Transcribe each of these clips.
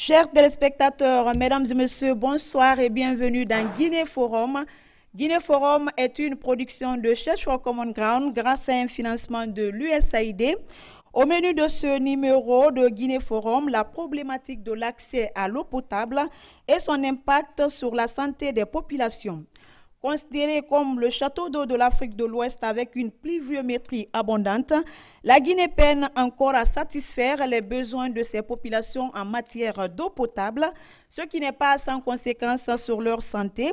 Chers téléspectateurs, mesdames et messieurs, bonsoir et bienvenue dans Guinée Forum. Guinée Forum est une production de Search for Common Ground grâce à un financement de l'USAID. Au menu de ce numéro de Guinée Forum, la problématique de l'accès à l'eau potable et son impact sur la santé des populations. Considérée comme le château d'eau de l'Afrique de l'Ouest avec une pluviométrie abondante, la Guinée peine encore à satisfaire les besoins de ses populations en matière d'eau potable, ce qui n'est pas sans conséquence sur leur santé.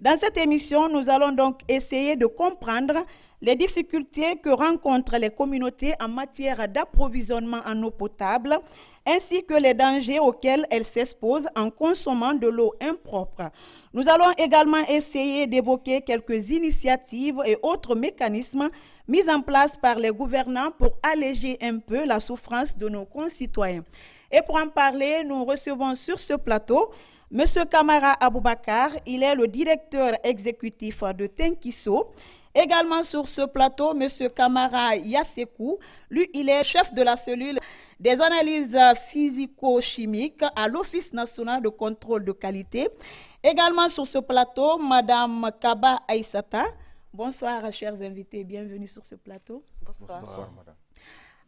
Dans cette émission, nous allons donc essayer de comprendre les difficultés que rencontrent les communautés en matière d'approvisionnement en eau potable, ainsi que les dangers auxquels elles s'exposent en consommant de l'eau impropre. Nous allons également essayer d'évoquer quelques initiatives et autres mécanismes mis en place par les gouvernants pour alléger un peu la souffrance de nos concitoyens. Et pour en parler, nous recevons sur ce plateau M. Kamara Aboubakar, il est le directeur exécutif de Tenkiso. Également sur ce plateau, M. Kamara Yasekou, lui, il est chef de la cellule des analyses physico-chimiques à l'Office national de contrôle de qualité. Également sur ce plateau, Mme Kaba Aïssata. Bonsoir, chers invités, bienvenue sur ce plateau. Bonsoir, madame.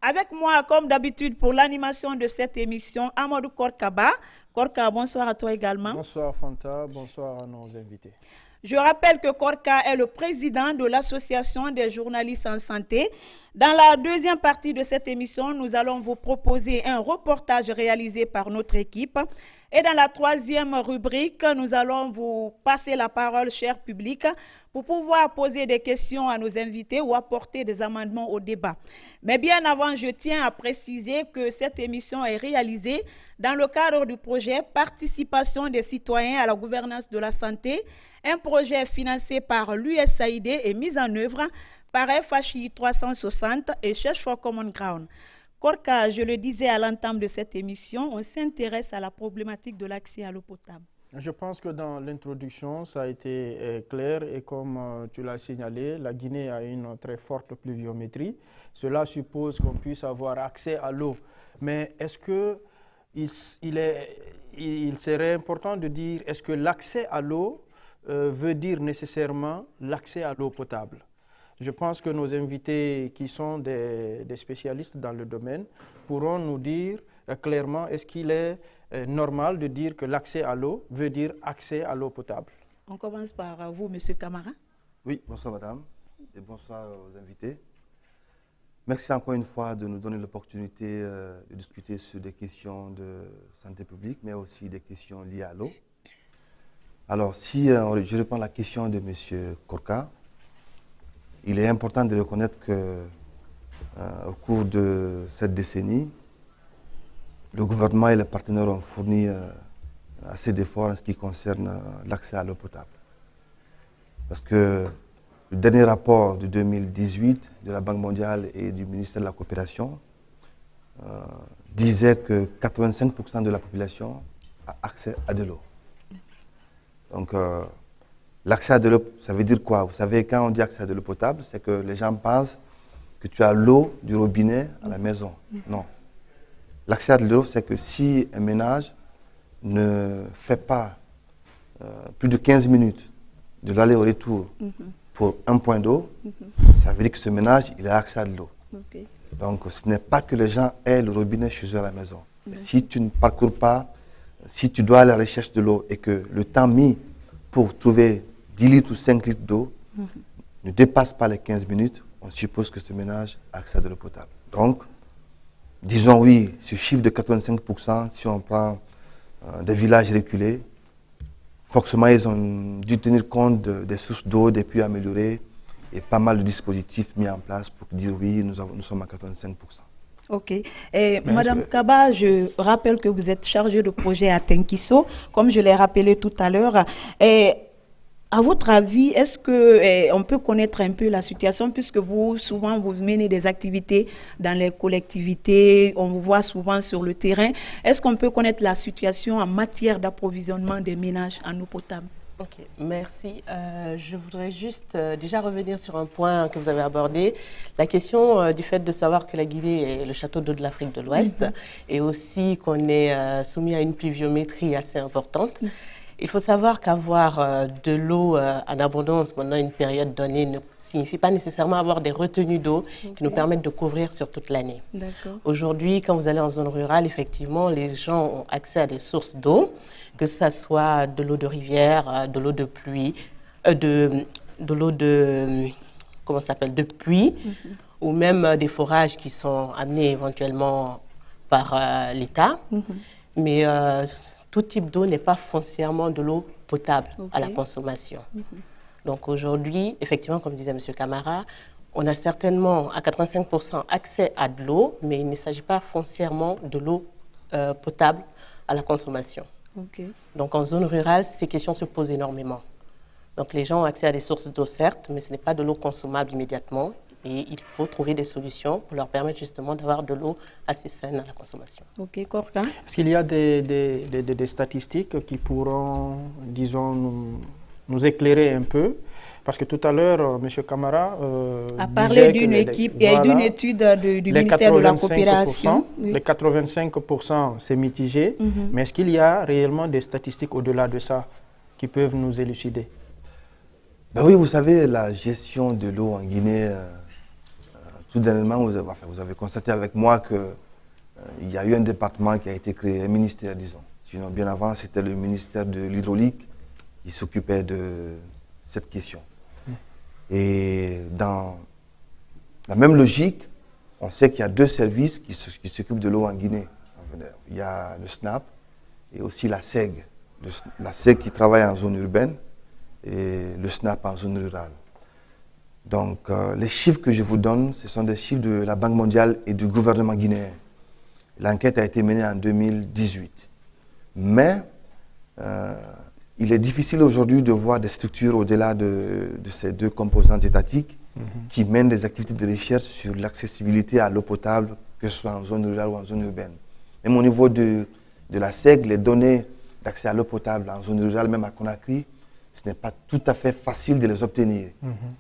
Avec moi, comme d'habitude, pour l'animation de cette émission, Amadou Korkaba. Korka, bonsoir à toi également. Bonsoir Fanta, bonsoir à nos invités. Je rappelle que Korka est le président de l'Association des journalistes en santé. Dans la deuxième partie de cette émission, nous allons vous proposer un reportage réalisé par notre équipe. Et dans la troisième rubrique, nous allons vous passer la parole, cher public, pour pouvoir poser des questions à nos invités ou apporter des amendements au débat. Mais bien avant, je tiens à préciser que cette émission est réalisée dans le cadre du projet Participation des citoyens à la gouvernance de la santé, un projet financé par l'USAID et mis en œuvre par FHI 360 et Search for Common Ground. Korka, je le disais à l'entame de cette émission, on s'intéresse à la problématique de l'accès à l'eau potable. Je pense que dans l'introduction, ça a été clair et comme tu l'as signalé, la Guinée a une très forte pluviométrie. Cela suppose qu'on puisse avoir accès à l'eau. Mais est-ce que il serait important de dire, est-ce que l'accès à l'eau veut dire nécessairement l'accès à l'eau potable? Je pense que nos invités qui sont des spécialistes dans le domaine pourront nous dire clairement est-ce qu'il est normal de dire que l'accès à l'eau veut dire accès à l'eau potable. On commence par vous, M. Kamara. Oui, bonsoir madame et bonsoir aux invités. Merci encore une fois de nous donner l'opportunité de discuter sur des questions de santé publique, mais aussi des questions liées à l'eau. Alors, si je réponds à la question de M. Korka, il est important de reconnaître qu'au cours de cette décennie, le gouvernement et les partenaires ont fourni assez d'efforts en ce qui concerne l'accès à l'eau potable. Parce que le dernier rapport de 2018 de la Banque mondiale et du ministère de la Coopération disait que 85% de la population a accès à de l'eau. Donc, l'accès à de l'eau, ça veut dire quoi? Vous savez, quand on dit accès à de l'eau potable, c'est que les gens pensent que tu as l'eau du robinet à la maison. Non. L'accès à de l'eau, c'est que si un ménage ne fait pas plus de 15 minutes de l'aller au retour pour un point d'eau, ça veut dire que ce ménage, il a accès à de l'eau. Okay. Donc, ce n'est pas que les gens aient le robinet chez eux à la maison. Si tu ne parcours pas, si tu dois aller à la recherche de l'eau et que le temps mis pour trouver 10 litres ou 5 litres d'eau ne dépasse pas les 15 minutes, on suppose que ce ménage a accès à de l'eau potable. Donc, disons oui, ce chiffre de 85%, si on prend des villages reculés, forcément ils ont dû tenir compte des sources d'eau, des puits améliorés et pas mal de dispositifs mis en place pour dire oui, nous sommes à 85%. Ok. Madame Kaba, je rappelle que vous êtes chargée de projet à Tenkiso, comme je l'ai rappelé tout à l'heure. À votre avis, est-ce qu'on peut connaître un peu la situation, puisque vous, souvent, vous menez des activités dans les collectivités, on vous voit souvent sur le terrain. Est-ce qu'on peut connaître la situation en matière d'approvisionnement des ménages en eau potable? Ok, merci. Je voudrais juste déjà revenir sur un point que vous avez abordé, la question du fait de savoir que la Guinée est le château d'eau de l'Afrique de l'Ouest et aussi qu'on est soumis à une pluviométrie assez importante. Il faut savoir qu'avoir de l'eau en abondance pendant une période donnée ne signifie pas nécessairement avoir des retenues d'eau qui nous permettent de couvrir sur toute l'année. Aujourd'hui, quand vous allez en zone rurale, effectivement, les gens ont accès à des sources d'eau, que ce soit de l'eau de rivière, de l'eau de pluie, de l'eau de, comment ça s'appelle, de pluie, ou même des forages qui sont amenés éventuellement par l'État. Mais tout type d'eau n'est pas foncièrement de l'eau potable à la consommation. Donc aujourd'hui, effectivement, comme disait M. Camara, on a certainement à 85% accès à de l'eau, mais il ne s'agit pas foncièrement de l'eau potable à la consommation. Donc en zone rurale, ces questions se posent énormément. Donc les gens ont accès à des sources d'eau, certes, mais ce n'est pas de l'eau consommable immédiatement. Et il faut trouver des solutions pour leur permettre justement d'avoir de l'eau assez saine à la consommation. Corca. Est-ce qu'il y a des statistiques qui pourront, disons, nous éclairer un peu? Parce que tout à l'heure, M. Camara a parlé d'une équipe et d'une étude du ministère de la Coopération. Les 85%, c'est mitigé. Mais est-ce qu'il y a réellement des statistiques au-delà de ça qui peuvent nous élucider? Ben oui, vous savez, la gestion de l'eau en Guinée, tout dernièrement, vous avez constaté avec moi qu'il y a eu un département qui a été créé, un ministère, disons. Sinon, bien avant, c'était le ministère de l'hydraulique qui s'occupait de cette question. Et dans la même logique, on sait qu'il y a deux services qui s'occupent de l'eau en Guinée. Il y a le SNAP et aussi la SEG. La SEG qui travaille en zone urbaine et le SNAP en zone rurale. Donc, les chiffres que je vous donne, ce sont des chiffres de la Banque mondiale et du gouvernement guinéen. L'enquête a été menée en 2018. Mais il est difficile aujourd'hui de voir des structures au-delà de ces deux composantes étatiques qui mènent des activités de recherche sur l'accessibilité à l'eau potable, que ce soit en zone rurale ou en zone urbaine. Même au niveau de la SEG, les données d'accès à l'eau potable en zone rurale, même à Conakry, ce n'est pas tout à fait facile de les obtenir.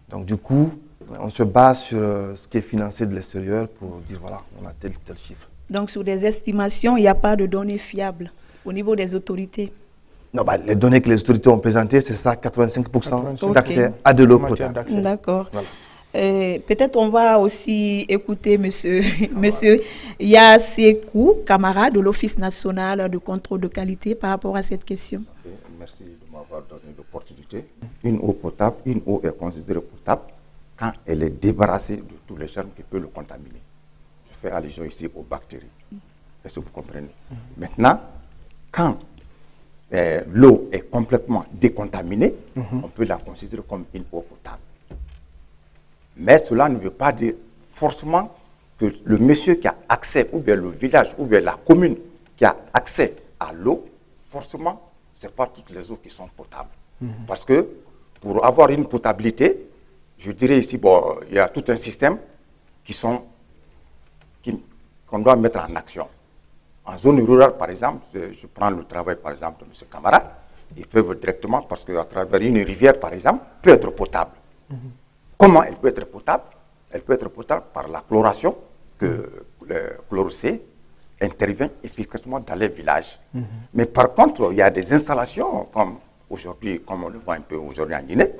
Donc du coup, on se base sur ce qui est financé de l'extérieur pour dire voilà, on a tel chiffre. Donc sur des estimations, il n'y a pas de données fiables au niveau des autorités? Non, les données que les autorités ont présentées, c'est ça, 85% d'accès à de l'eau potable. D'accord. Voilà. Peut-être on va aussi écouter monsieur Yasekou, camarade de l'Office national de contrôle de qualité par rapport à cette question. Merci de m'avoir donné l'opportunité. Une eau potable, une eau est considérée potable quand elle est débarrassée de tous les germes qui peuvent le contaminer. Je fais allusion ici aux bactéries. Est-ce que vous comprenez? Maintenant, quand l'eau est complètement décontaminée, on peut la considérer comme une eau potable. Mais cela ne veut pas dire forcément que le monsieur qui a accès, ou bien le village, ou bien la commune qui a accès à l'eau, forcément, ce n'est pas toutes les eaux qui sont potables. Parce que pour avoir une potabilité, je dirais ici, bon, il y a tout un système qu'on doit mettre en action. En zone rurale, par exemple, je prends le travail, par exemple, de M. Camara, ils peuvent directement, parce qu'à travers une rivière, par exemple, peut être potable. Comment elle peut être potable? Elle peut être potable par la chloration, que le chlorocé intervient efficacement dans les villages. Mais par contre, il y a des installations, comme aujourd'hui, comme on le voit un peu aujourd'hui en Guinée.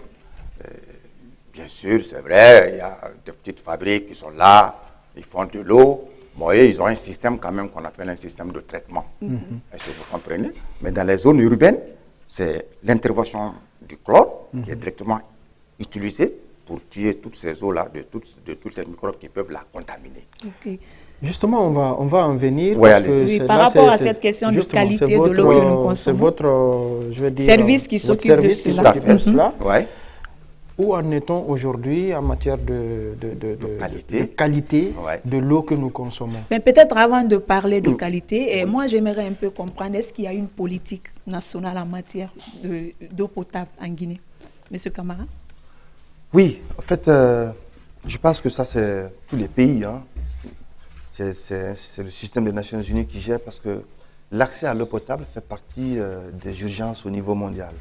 Bien sûr, c'est vrai, il y a des petites fabriques qui sont là, ils font de l'eau. Bon, et ils ont un système quand même qu'on appelle un système de traitement. Est-ce que vous comprenez? Mais dans les zones urbaines, c'est l'intervention du chlore qui est directement utilisée pour tuer toutes ces eaux-là de tous les microbes qui peuvent la contaminer. Justement, on va en venir. Oui, par rapport à cette question de qualité de l'eau que nous consommons. C'est votre, je vais dire, service qui s'occupe de cela. Où en est-on aujourd'hui en matière de qualité de l'eau que nous consommons? Mais peut-être avant de parler de qualité, moi j'aimerais un peu comprendre, est-ce qu'il y a une politique nationale en matière d'eau potable en Guinée? Monsieur Camara? Oui, en fait, je pense que ça c'est tous les pays. Hein. C'est le système des Nations Unies qui gère parce que l'accès à l'eau potable fait partie des urgences au niveau mondial.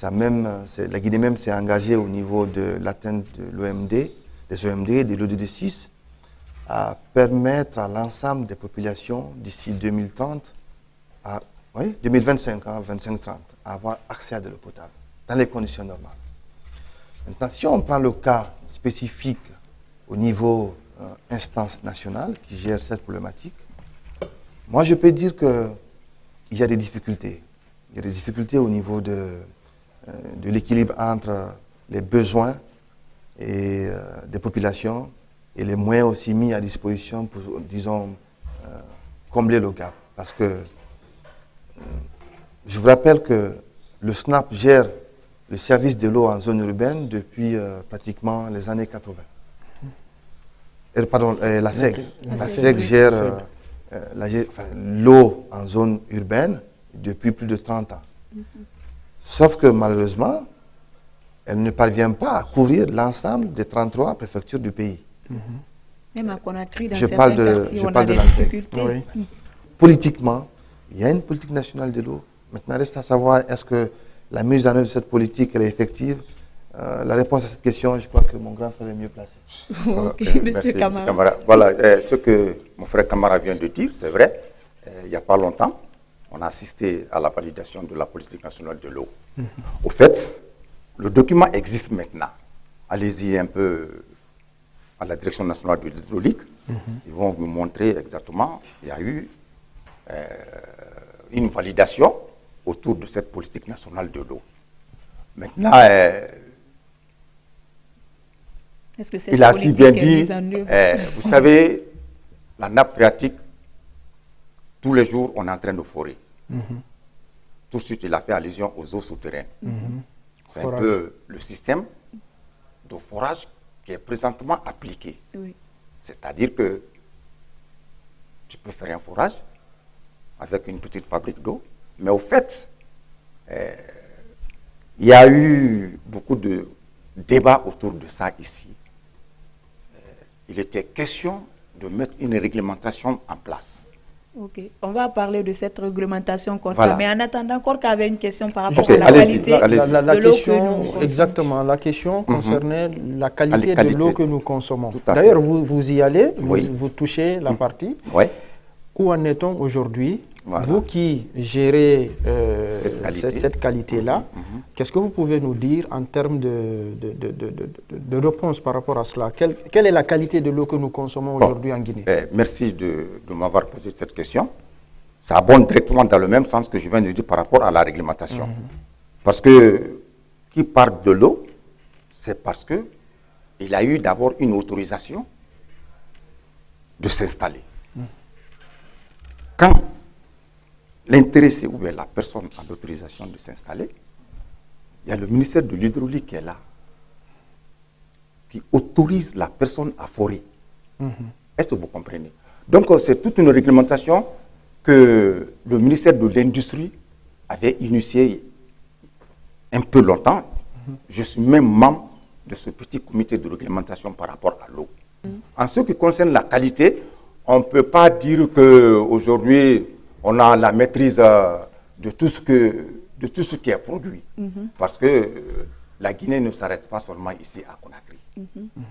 la Guinée même s'est engagée au niveau de l'atteinte de l'OMD, des OMD, des l'ODD 6, à permettre à l'ensemble des populations d'ici 2030, 2025, 25-30, à avoir accès à de l'eau potable, dans les conditions normales. Maintenant, si on prend le cas spécifique au niveau instance nationale qui gère cette problématique, moi je peux dire qu'il y a des difficultés. Il y a des difficultés au niveau de l'équilibre entre les besoins des populations et les moyens aussi mis à disposition pour, disons, combler le gap. Parce que je vous rappelle que le SNAP gère le service de l'eau en zone urbaine depuis pratiquement les années 80. La SEG. La SEG gère l'eau en zone urbaine depuis plus de 30 ans. Sauf que malheureusement, elle ne parvient pas à couvrir l'ensemble des 33 préfectures du pays. Même à Conakry, dans Je certains parle de- quartiers, je on parle a de des la difficultés. Oui. Politiquement, il y a une politique nationale de l'eau. Maintenant, reste à savoir, est-ce que la mise en œuvre de cette politique elle est effective? La réponse à cette question, je crois que mon grand frère est mieux placé. Ok, Merci, Monsieur Camara. Camara. Voilà, ce que mon frère Camara vient de dire, c'est vrai. Il n'y a pas longtemps, on a assisté à la validation de la politique nationale de l'eau. Au fait, le document existe maintenant. Allez-y un peu à la Direction nationale de l'hydraulique. Ils vont vous montrer exactement. Il y a eu une validation autour de cette politique nationale de l'eau. Maintenant, Est-ce que cette il a si politique bien est dit, mise en œuvre? vous savez, la nappe phréatique, tous les jours, on est en train de forer. Tout de suite, il a fait allusion aux eaux souterraines. C'est un Forage. peu le système de forage qui est présentement appliqué. Oui. C'est-à-dire que tu peux faire un forage avec une petite fabrique d'eau, mais au fait, il y a eu beaucoup de débats autour de ça ici. Il était question de mettre une réglementation en place. Ok, on va parler de cette réglementation encore. Voilà. Mais en attendant, encore avait une question par rapport Ok, à la allez-y, qualité allez-y. La de l'eau que question, nous consommons. exactement, la question concernait la qualité qualité. de l'eau que nous consommons. Tout à D'ailleurs, fait. vous y allez, Oui. vous touchez la partie. Oui. Où en est-on aujourd'hui? Voilà. Vous qui gérez Cette qualité. cette qualité-là, qu'est-ce que vous pouvez nous dire en termes de réponse par rapport à cela? Quelle est la qualité de l'eau que nous consommons aujourd'hui en Guinée? Merci de m'avoir posé cette question. Ça abonde directement dans le même sens que je viens de dire par rapport à la réglementation. Parce que qui parle de l'eau, c'est parce que il a eu d'abord une autorisation de s'installer. Quand l'intéressé ou bien la personne a l'autorisation de s'installer, il y a le ministère de l'Hydraulique qui est là, qui autorise la personne à forer. Est-ce que vous comprenez? Donc, c'est toute une réglementation que le ministère de l'Industrie avait initiée un peu longtemps. Je suis même membre de ce petit comité de réglementation par rapport à l'eau. En ce qui concerne la qualité, on ne peut pas dire qu'aujourd'hui, on a la maîtrise de tout ce qui est produit. Parce que la Guinée ne s'arrête pas seulement ici à Conakry.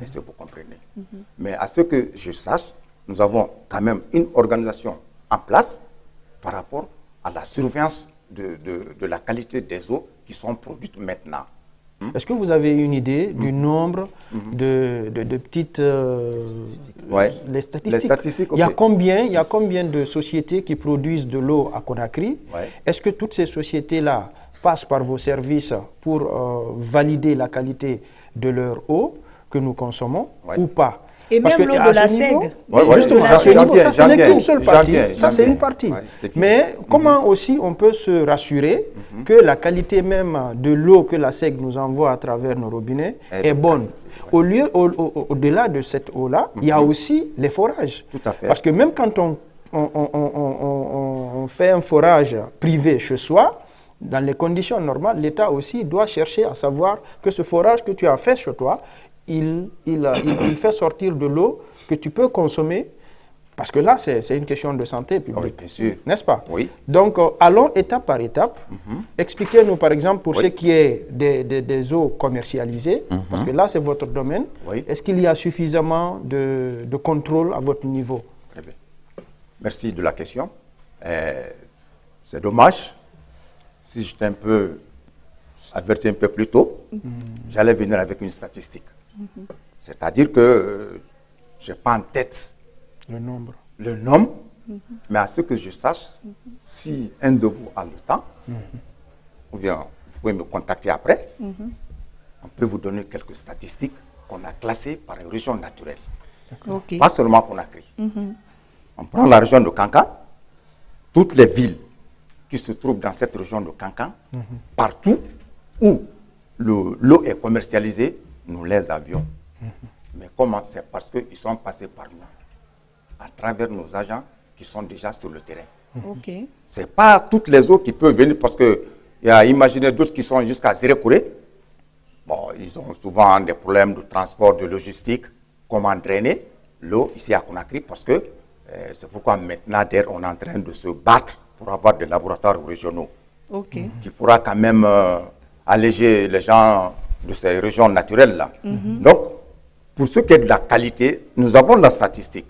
Est-ce que vous comprenez? Mais à ce que je sache, nous avons quand même une organisation en place par rapport à la surveillance de la qualité des eaux qui sont produites maintenant. Est-ce que vous avez une idée du nombre de petites Ouais. les statistiques? Les statistiques, il y a ok. combien de sociétés qui produisent de l'eau à Conakry? Ouais. Est-ce que toutes ces sociétés-là passent par vos services pour valider la qualité de leur eau que nous consommons Ouais. ou pas? Et Parce même que l'eau à de la ce niveau- SEG. Ouais, ouais, Justement, j'en à ce viens, niveau, ça, ce j'en n'est viens, qu'une seule j'en partie. viens, Ça, j'en c'est viens. une partie. Ouais, c'est bien. Mais comment aussi on peut se rassurer que la qualité même de l'eau que la SEG nous envoie à travers nos robinets est bonne? Au-delà de cette eau-là, il y a aussi les forages. Tout à fait. Parce que même quand on fait un forage privé chez soi, dans les conditions normales, l'État aussi doit chercher à savoir que ce forage que tu as fait chez toi, il fait sortir de l'eau que tu peux consommer Parce que là, c'est une question de santé publique, Oui, bien sûr. n'est-ce pas? Oui. Donc, allons étape par étape. Expliquez-nous, par exemple, pour ce qui est des eaux commercialisées, parce que là, c'est votre domaine. Oui. Est-ce qu'il y a suffisamment de contrôle à votre niveau? Très bien. Merci de la question. C'est dommage. Si j'étais un peu averti un peu plus tôt, j'allais venir avec une statistique. C'est-à-dire que je n'ai pas en tête Le nombre. le nombre, mais à ce que je sache, si un de vous a le temps, ou bien vous pouvez me contacter après, on peut vous donner quelques statistiques qu'on a classées par région naturelle. Ok. Pas seulement Conakry. On prend la région de Kankan, toutes les villes qui se trouvent dans cette région de Kankan, partout où l'eau est commercialisée, nous les avions. Mais comment? C'est parce qu'ils sont passés par nous, à travers nos agents qui sont déjà sur le terrain. Ok. Ce n'est pas toutes les eaux qui peuvent venir parce qu'il y a imaginez d'autres qui sont jusqu'à Zérekouré. Bon, ils ont souvent des problèmes de transport, de logistique, comment drainer l'eau ici à Conakry parce que c'est pourquoi maintenant on est en train de se battre pour avoir des laboratoires régionaux qui pourra quand même alléger les gens de ces régions naturelles-là. Donc, pour ce qui est de la qualité, nous avons la statistique.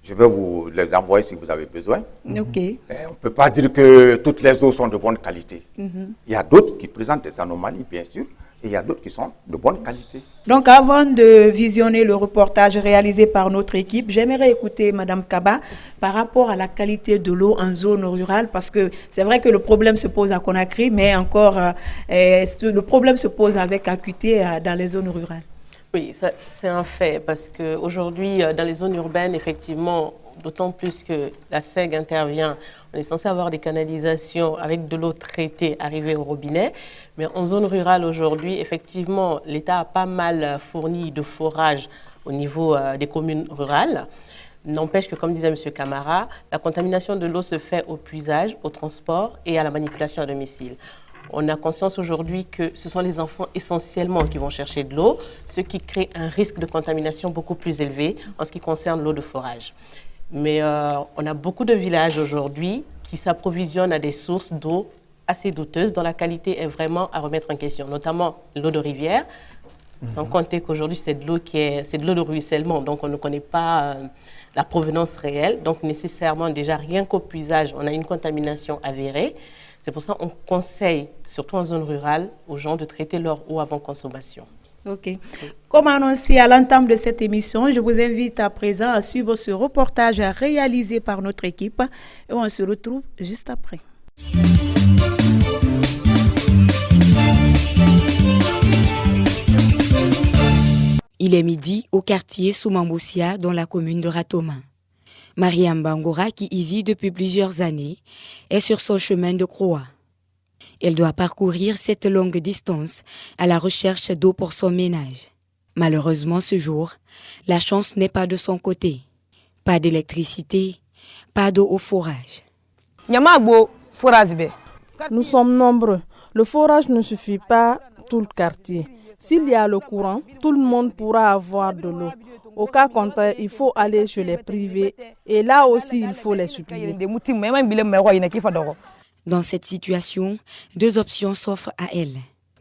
Je vais vous les envoyer si vous avez besoin. Ok. On ne peut pas dire que toutes les eaux sont de bonne qualité. Il y a d'autres qui présentent des anomalies, bien sûr, et il y a d'autres qui sont de bonne qualité. Donc, avant de visionner le reportage réalisé par notre équipe, j'aimerais écouter Mme Kaba par rapport à la qualité de l'eau en zone rurale, parce que c'est vrai que le problème se pose à Conakry, mais encore, le problème se pose avec acuité dans les zones rurales. Oui, c'est un fait, parce qu'aujourd'hui, dans les zones urbaines, effectivement, d'autant plus que la SEG intervient, on est censé avoir des canalisations avec de l'eau traitée arrivée au robinet, mais en zone rurale aujourd'hui, effectivement, l'État a pas mal fourni de forages au niveau des communes rurales. N'empêche que, comme disait M. Camara, la contamination de l'eau se fait au puisage, au transport et à la manipulation à domicile. On a conscience aujourd'hui que ce sont les enfants essentiellement qui vont chercher de l'eau, ce qui crée un risque de contamination beaucoup plus élevé en ce qui concerne l'eau de forage. Mais on a beaucoup de villages aujourd'hui qui s'approvisionnent à des sources d'eau assez douteuses dont la qualité est vraiment à remettre en question, notamment l'eau de rivière, sans compter qu'aujourd'hui c'est de l'eau de ruissellement, donc on ne connaît pas la provenance réelle. Donc nécessairement déjà rien qu'au puisage, on a une contamination avérée. C'est pour ça qu'on conseille, surtout en zone rurale, aux gens de traiter leur eau avant consommation. Ok. Comme annoncé à l'entame de cette émission, je vous invite à présent à suivre ce reportage réalisé par notre équipe et on se retrouve juste après. Il est midi au quartier Soumamboussia dans la commune de Ratoma. Mariam Bangora, qui y vit depuis plusieurs années, est sur son chemin de croix. Elle doit parcourir cette longue distance à la recherche d'eau pour son ménage. Malheureusement, ce jour, la chance n'est pas de son côté. Pas d'électricité, pas d'eau au forage. Nous sommes nombreux. Le forage ne suffit pas tout le quartier. S'il y a le courant, tout le monde pourra avoir de l'eau. Au cas contraire, il faut aller chez les privés et là aussi, il faut les supplier. Dans cette situation, deux options s'offrent à elle.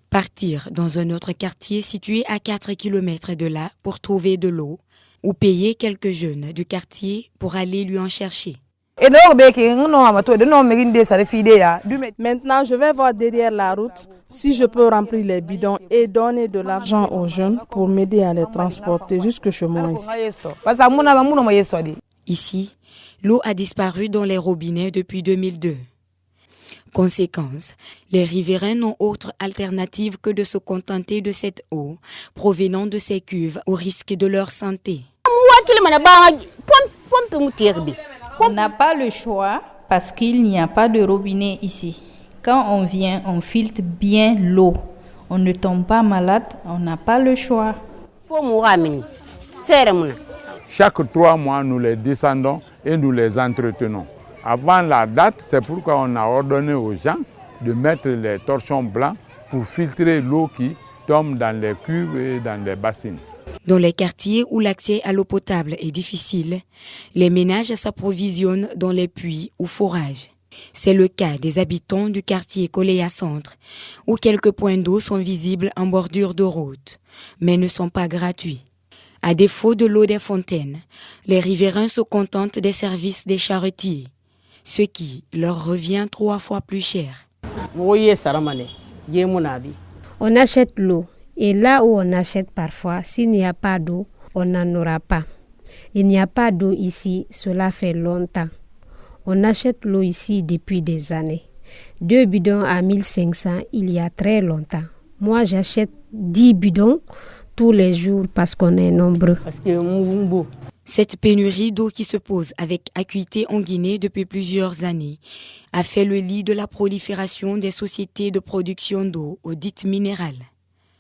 Partir dans un autre quartier situé à 4 km de là pour trouver de l'eau ou payer quelques jeunes du quartier pour aller lui en chercher. Maintenant, je vais voir derrière la route si je peux remplir les bidons et donner de l'argent aux jeunes pour m'aider à les transporter jusque chez moi ici. Ici, l'eau a disparu dans les robinets depuis 2002. Conséquence, les riverains n'ont autre alternative que de se contenter de cette eau provenant de ces cuves au risque de leur santé. On n'a pas le choix parce qu'il n'y a pas de robinet ici. Quand on vient, on filtre bien l'eau. On ne tombe pas malade, on n'a pas le choix. Chaque 3 mois, nous les descendons et nous les entretenons. Avant la date, c'est pourquoi on a ordonné aux gens de mettre les torchons blancs pour filtrer l'eau qui tombe dans les cuves et dans les bassines. Dans les quartiers où l'accès à l'eau potable est difficile, les ménages s'approvisionnent dans les puits ou forages. C'est le cas des habitants du quartier Koléa Centre, où quelques points d'eau sont visibles en bordure de route, mais ne sont pas gratuits. À défaut de l'eau des fontaines, les riverains se contentent des services des charretiers, ce qui leur revient 3 fois plus cher. On achète l'eau et là où on achète parfois, s'il n'y a pas d'eau, on n'en aura pas. Il n'y a pas d'eau ici, cela fait longtemps. On achète l'eau ici depuis des années. 2 bidons à 1500 il y a très longtemps. Moi, j'achète 10 bidons tous les jours parce qu'on est nombreux. Cette pénurie d'eau qui se pose avec acuité en Guinée depuis plusieurs années a fait le lit de la prolifération des sociétés de production d'eau dites minérales.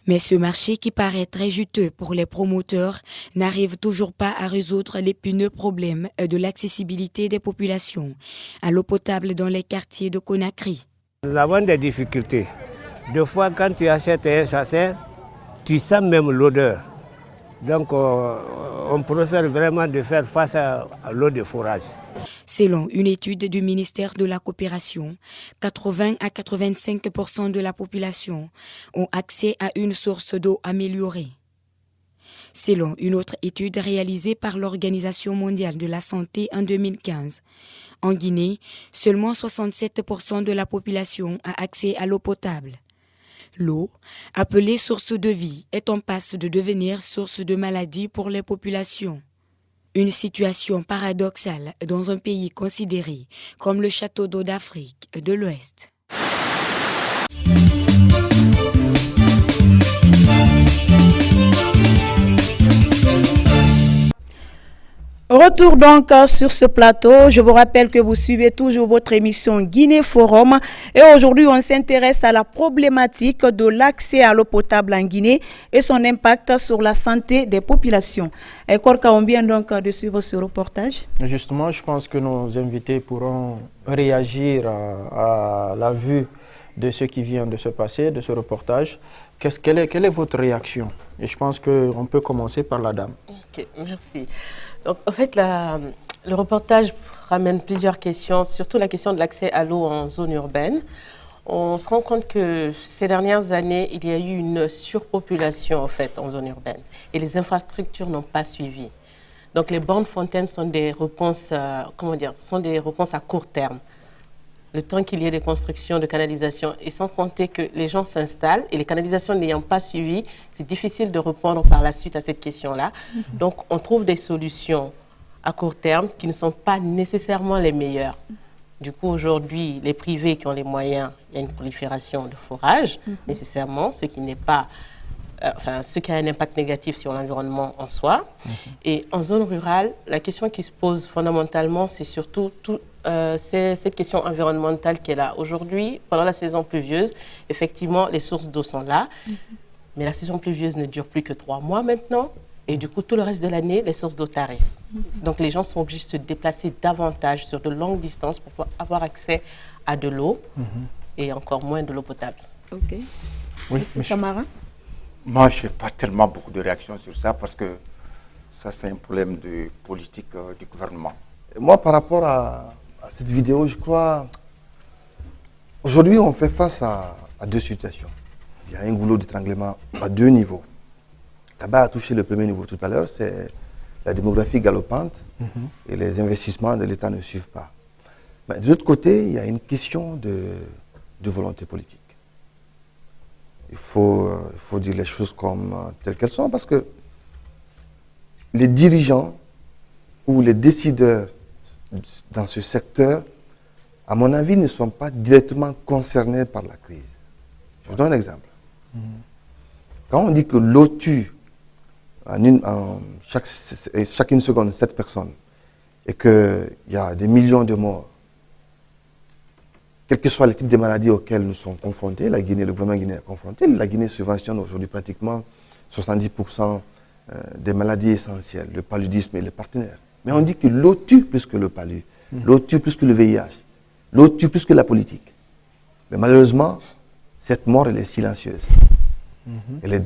Mais ce marché qui paraît très juteux pour les promoteurs n'arrive toujours pas à résoudre l'épineux problème de l'accessibilité des populations à l'eau potable dans les quartiers de Conakry. Nous avons des difficultés. Deux fois, quand tu achètes un sachet, tu sens même l'odeur. Donc, on préfère vraiment de faire face à l'eau de forage. Selon une étude du ministère de la Coopération, 80 à 85% de la population ont accès à une source d'eau améliorée. Selon une autre étude réalisée par l'Organisation mondiale de la santé en 2015, en Guinée, seulement 67% de la population a accès à l'eau potable. L'eau, appelée source de vie, est en passe de devenir source de maladie pour les populations. Une situation paradoxale dans un pays considéré comme le château d'eau d'Afrique de l'Ouest. Retour donc sur ce plateau. Je vous rappelle que vous suivez toujours votre émission Guinée Forum. Et aujourd'hui, on s'intéresse à la problématique de l'accès à l'eau potable en Guinée et son impact sur la santé des populations. Et Korka, on vient donc de suivre ce reportage. Justement, je pense que nos invités pourront réagir à la vue de ce qui vient de se passer, de ce reportage. Quelle est votre réaction? Et je pense qu'on peut commencer par la dame. Ok, merci. Donc, en fait, le reportage ramène plusieurs questions, surtout la question de l'accès à l'eau en zone urbaine. On se rend compte que ces dernières années, il y a eu une surpopulation en fait, en zone urbaine et les infrastructures n'ont pas suivi. Donc, les bornes fontaines sont des réponses, sont des réponses à court terme. Le temps qu'il y ait des constructions de canalisation et sans compter que les gens s'installent et les canalisations n'ayant pas suivi, c'est difficile de répondre par la suite à cette question-là. Donc, on trouve des solutions à court terme qui ne sont pas nécessairement les meilleures. Du coup, aujourd'hui, les privés qui ont les moyens, il y a une prolifération de forages, nécessairement, ce qui n'est pas, ce qui a un impact négatif sur l'environnement en soi. Et en zone rurale, la question qui se pose fondamentalement, c'est surtout c'est cette question environnementale qui est là. Aujourd'hui, pendant la saison pluvieuse, effectivement, les sources d'eau sont là, mais la saison pluvieuse ne dure plus que 3 mois maintenant, et du coup, tout le reste de l'année, les sources d'eau tarissent. Donc, les gens sont obligés de se déplacer davantage sur de longues distances pour pouvoir avoir accès à de l'eau, et encore moins de l'eau potable. Ok. Oui, Monsieur Camara? Moi, je n'ai pas tellement beaucoup de réactions sur ça, parce que ça, c'est un problème de politique du gouvernement. Moi, par rapport à cette vidéo, je crois, aujourd'hui, on fait face à 2 situations. Il y a un goulot d'étranglement à 2 niveaux. Kaba a touché le premier niveau tout à l'heure, c'est la démographie galopante et les investissements de l'État ne suivent pas. Mais de l'autre côté, il y a une question de volonté politique. Il faut dire les choses comme telles qu'elles sont, parce que les dirigeants ou les décideurs dans ce secteur, à mon avis, ne sont pas directement concernés par la crise. Je vous donne un exemple. Quand on dit que l'eau tue chaque une seconde 7 personnes et qu'il y a des millions de morts, quel que soit le type de maladies auxquelles nous sommes confrontés, le gouvernement guinéen est confronté, la Guinée subventionne aujourd'hui pratiquement 70% des maladies essentielles, le paludisme et les partenaires. Mais on dit que l'eau tue plus que le palud, l'eau tue plus que le VIH, l'eau tue plus que la politique. Mais malheureusement, cette mort, elle est silencieuse. Elle est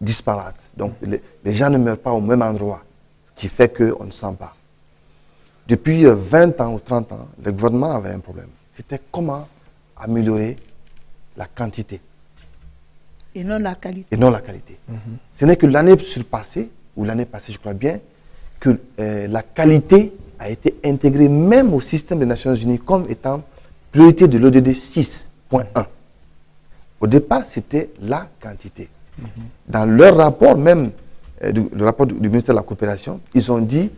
disparate. Donc, les gens ne meurent pas au même endroit, ce qui fait qu'on ne sent pas. Depuis 20 ans ou 30 ans, le gouvernement avait un problème. C'était comment améliorer la quantité. Et non la qualité. Et non la qualité. Ce n'est que l'année surpassée, ou l'année passée, je crois bien, que la qualité a été intégrée même au système des Nations Unies comme étant priorité de l'ODD 6.1. Au départ, c'était la quantité. Dans leur rapport, même le rapport du ministère de la Coopération, ils ont dit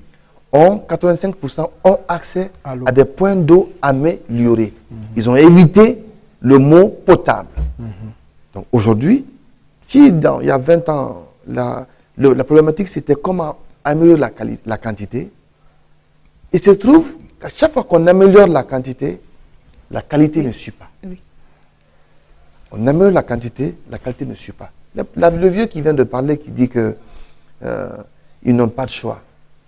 85% ont accès à des points d'eau améliorés. Ils ont évité le mot potable. Donc aujourd'hui, si il y a 20 ans, la problématique c'était comment améliorer la quantité, il se trouve qu'à chaque fois qu'on améliore la quantité, la qualité ne suit pas. Oui. On améliore la quantité ne suit pas. Le vieux qui vient de parler, qui dit qu'ils n'ont pas de choix.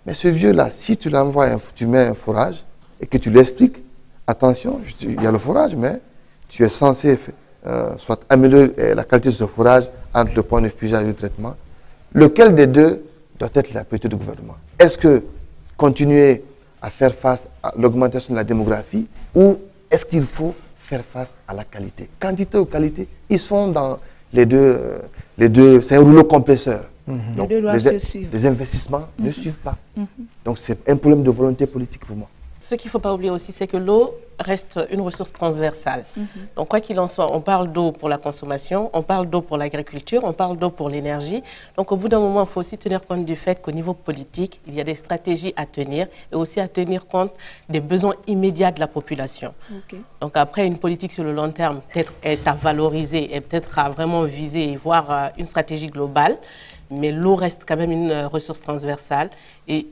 Mais ce vieux-là, si tu l'envoies, tu mets un forage et que tu lui expliques, attention, il y a le forage, mais tu es censé soit améliorer la qualité de ce forage entre le point de puisage et le traitement. Lequel des deux doit être la priorité du gouvernement? Est-ce que continuer à faire face à l'augmentation de la démographie ou est-ce qu'il faut faire face à la qualité? Quantité ou qualité, ils sont dans les deux c'est un rouleau compresseur. Donc, les investissements ne suivent pas. Donc c'est un problème de volonté politique pour moi. Ce qu'il ne faut pas oublier aussi, c'est que l'eau reste une ressource transversale. Donc quoi qu'il en soit, on parle d'eau pour la consommation, on parle d'eau pour l'agriculture, on parle d'eau pour l'énergie. Donc au bout d'un moment, il faut aussi tenir compte du fait qu'au niveau politique, il y a des stratégies à tenir et aussi à tenir compte des besoins immédiats de la population. Donc après, une politique sur le long terme peut-être est à valoriser et peut-être à vraiment viser et voir une stratégie globale, mais l'eau reste quand même une ressource transversale et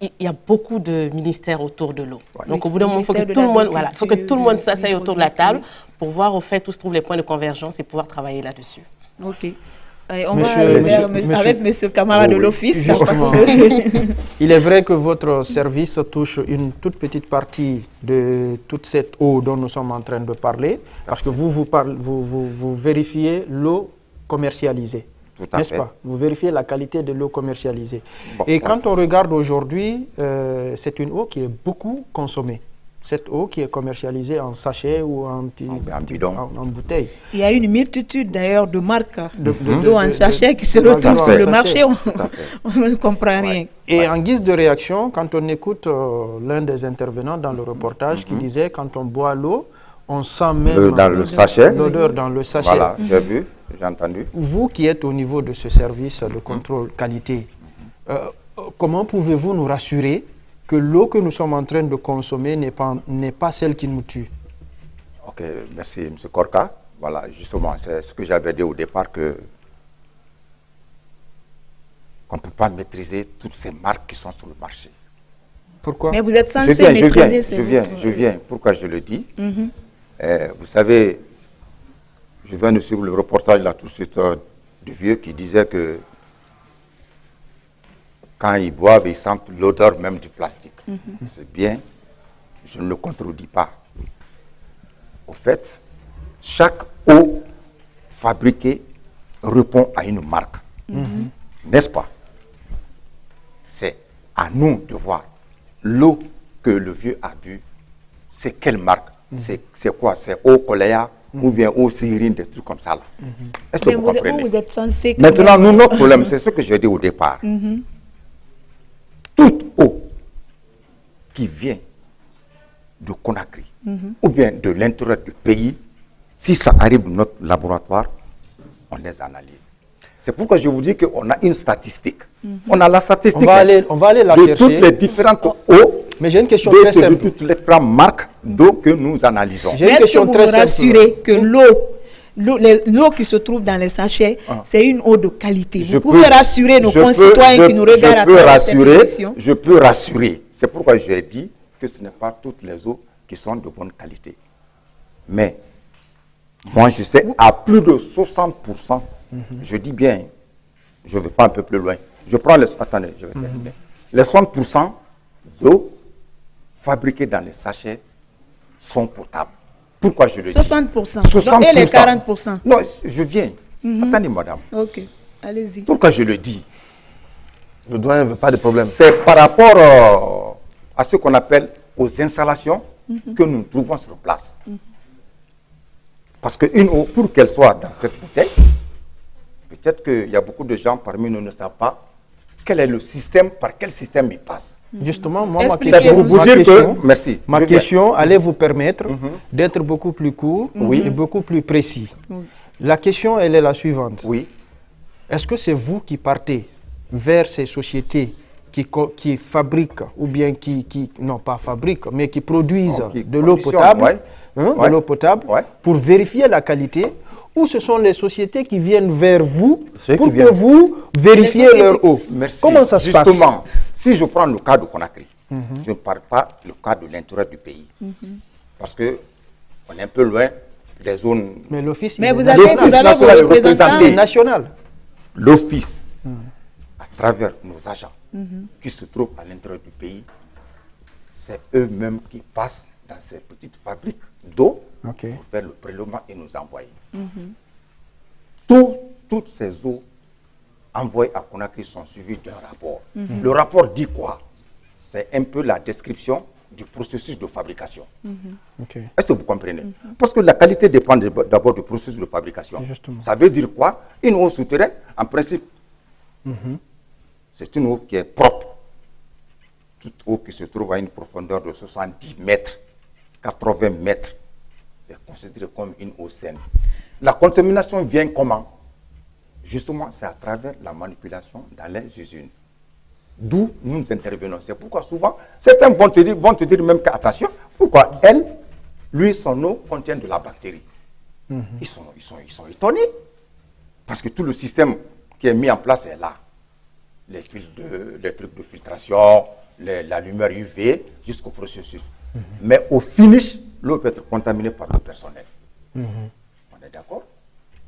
il y a beaucoup de ministères autour de l'eau. Donc au bout d'un moment, il faut que tout le monde s'asseye autour de la table pour voir au fait où se trouvent les points de convergence et pouvoir travailler là-dessus. Ok. On va avec M. Camara de l'Office. Il est vrai que votre service touche une toute petite partie de toute cette eau dont nous sommes en train de parler, parce que vous vérifiez l'eau commercialisée. N'est-ce pas? Vous vérifiez la qualité de l'eau commercialisée. Et quand on regarde aujourd'hui, c'est une eau qui est beaucoup consommée. Cette eau qui est commercialisée en sachet ou en bouteille. Il y a une multitude d'ailleurs de marques d'eau en sachet qui se retrouvent sur le marché. On ne comprend rien. Et en guise de réaction, quand on écoute l'un des intervenants dans le reportage qui disait quand on boit l'eau, on sent même l'odeur dans le sachet. Voilà, j'ai vu. J'ai entendu. Vous qui êtes au niveau de ce service de contrôle qualité, comment pouvez-vous nous rassurer que l'eau que nous sommes en train de consommer n'est pas celle qui nous tue? Ok, merci M. Korka. Voilà, justement, c'est ce que j'avais dit au départ, qu'on ne peut pas maîtriser toutes ces marques qui sont sur le marché. Pourquoi? Mais vous êtes censé maîtriser ces marques. Je viens. Pourquoi je le dis? Vous savez, je viens de suivre le reportage là tout de suite du vieux qui disait que quand ils boivent, ils sentent l'odeur même du plastique. C'est bien, je ne le contredis pas. Au fait, chaque eau fabriquée répond à une marque. N'est-ce pas? C'est à nous de voir l'eau que le vieux a bu, c'est quelle marque? C'est quoi? C'est eau Coléa ou bien eau Syrine, des trucs comme ça là. Est-ce que vous comprenez? Vous êtes censé Maintenant, notre problème, c'est ce que j'ai dit au départ. Toute eau qui vient de Conakry ou bien de l'intérieur du pays, si ça arrive dans notre laboratoire, on les analyse. C'est pourquoi je vous dis qu'on a une statistique. On a la statistique on va aller la de chercher. toutes les différentes eaux. Mais j'ai une question très simple. De toutes les trois marques d'eau que nous analysons. J'ai une question très simple. Est-ce que vous me rassurez que l'eau qui se trouve dans les sachets, c'est une eau de qualité? Vous pouvez rassurer nos concitoyens qui nous regardent à travers cette émission? Je peux rassurer. C'est pourquoi j'ai dit que ce n'est pas toutes les eaux qui sont de bonne qualité. Mais moi, je sais à plus de 60%, je dis bien, je ne vais pas un peu plus loin. Je prends les... Attendez, je vais terminer. Les 60% d'eau fabriquées dans les sachets sont potables. Pourquoi je le dis? 60%. Et les 40%? Non, je viens. Attendez, madame. Ok, allez-y. Pourquoi je le dis? Le doyen ne veut pas de problème. C'est par rapport à ce qu'on appelle aux installations que nous trouvons sur place. Parce qu'une eau, pour qu'elle soit dans cette bouteille, peut-être qu'il y a beaucoup de gens parmi nous ne savent pas quel est le système, par quel système il passe. Justement, moi, ma question allait vous permettre d'être beaucoup plus court et beaucoup plus précis. La question, elle est la suivante. Oui. Est-ce que c'est vous qui partez vers ces sociétés qui fabriquent, ou bien non pas fabriquent, mais qui produisent de l'eau potable, de l'eau potable pour vérifier la qualité, ou ce sont les sociétés qui viennent vers vous pour que vous vérifiez leur eau? Merci. Comment ça se passe? Justement, si je prends le cas de Conakry, je ne parle pas le cas de l'intérieur du pays. Parce qu'on est un peu loin des zones... Mais l'office, vous avez vos représentants national. L'office, à travers nos agents qui se trouvent à l'intérieur du pays, c'est eux-mêmes qui passent dans ces petites fabriques d'eau pour faire le prélèvement et nous envoyer. Toutes ces eaux envoyées à Conakry sont suivies d'un rapport. Le rapport dit quoi? C'est un peu la description du processus de fabrication. Est-ce que vous comprenez? Parce que la qualité dépend d'abord du processus de fabrication. Justement. Ça veut dire quoi? Une eau souterraine, en principe, c'est une eau qui est propre. Toute eau qui se trouve à une profondeur de 70 mètres, 80 mètres, est considérée comme une eau saine. La contamination vient comment? Justement, c'est à travers la manipulation dans les usines. D'où nous intervenons. C'est pourquoi souvent, certains vont te dire même qu'attention, pourquoi elle, lui, son eau contient de la bactérie. Ils sont étonnés. Parce que tout le système qui est mis en place est là. Les trucs de filtration, la lumière UV, jusqu'au processus. Mais au finish, l'eau peut être contaminée par le personnel. On est d'accord?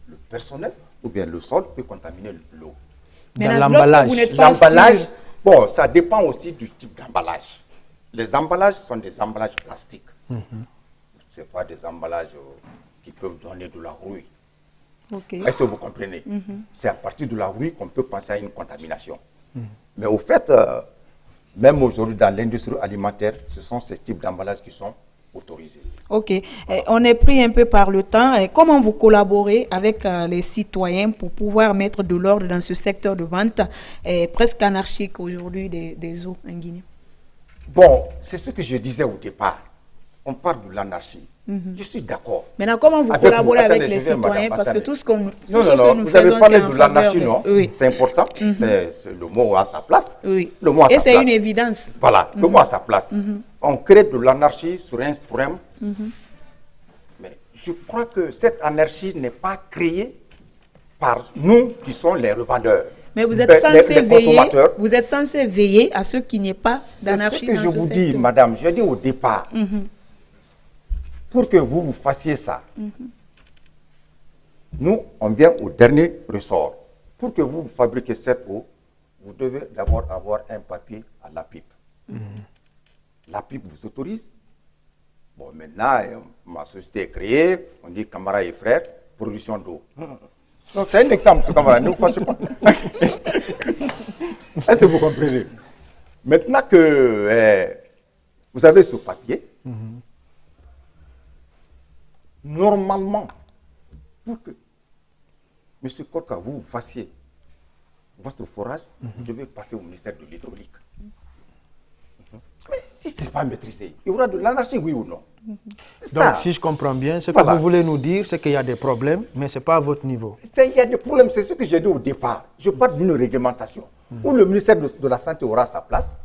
Le personnel ou bien le sol peut contaminer l'eau. Dans l'emballage. Bon, ça dépend aussi du type d'emballage. Les emballages sont des emballages plastiques. Ce n'est pas des emballages qui peuvent donner de la rouille. Est-ce que vous comprenez? C'est à partir de la rouille qu'on peut penser à une contamination. Mais au fait, même aujourd'hui dans l'industrie alimentaire, ce sont ces types d'emballages qui sont autorisés. Ok. On est pris un peu par le temps. Comment vous collaborez avec les citoyens pour pouvoir mettre de l'ordre dans ce secteur de vente presque anarchique aujourd'hui des eaux en Guinée? Bon, c'est ce que je disais au départ. On parle de l'anarchie. Je suis d'accord. Maintenant, comment vous collaborez avec les citoyens? Parce que tout ce que nous vous avez parlé de l'anarchie, non? Oui. C'est important. Le mot a sa place. Oui. Le mot a sa place. Et c'est une évidence. Voilà, le mot a sa place. On crée de l'anarchie sur un problème. Mais je crois que cette anarchie n'est pas créée par nous qui sommes les revendeurs. Mais vous êtes censé veiller. Vous êtes censé veiller à ce qu'il n'y ait pas d'anarchie dans ce secteur. C'est ce que je vous dis, madame. Je dis au départ. Pour que vous vous fassiez ça, nous, on vient au dernier ressort. Pour que vous fabriquiez cette eau, vous devez d'abord avoir un papier à la pipe. La pipe vous autorise. Bon, maintenant, ma société est créée, on dit camarades et frères, production d'eau. Donc, c'est un exemple, ce camarade, ne vous fâchez pas. Est-ce que vous comprenez? Maintenant que vous avez ce papier, normalement, pour que M. Korka, vous fassiez votre forage, vous devez passer au ministère de l'hydraulique. Mais si ce n'est pas maîtrisé, il y aura de l'anarchie, oui ou non? Donc, si je comprends bien, ce que vous voulez nous dire, c'est qu'il y a des problèmes, mais ce n'est pas à votre niveau. Il y a des problèmes, c'est ce que j'ai dit au départ. Je parle d'une réglementation où le ministère de la Santé aura sa place,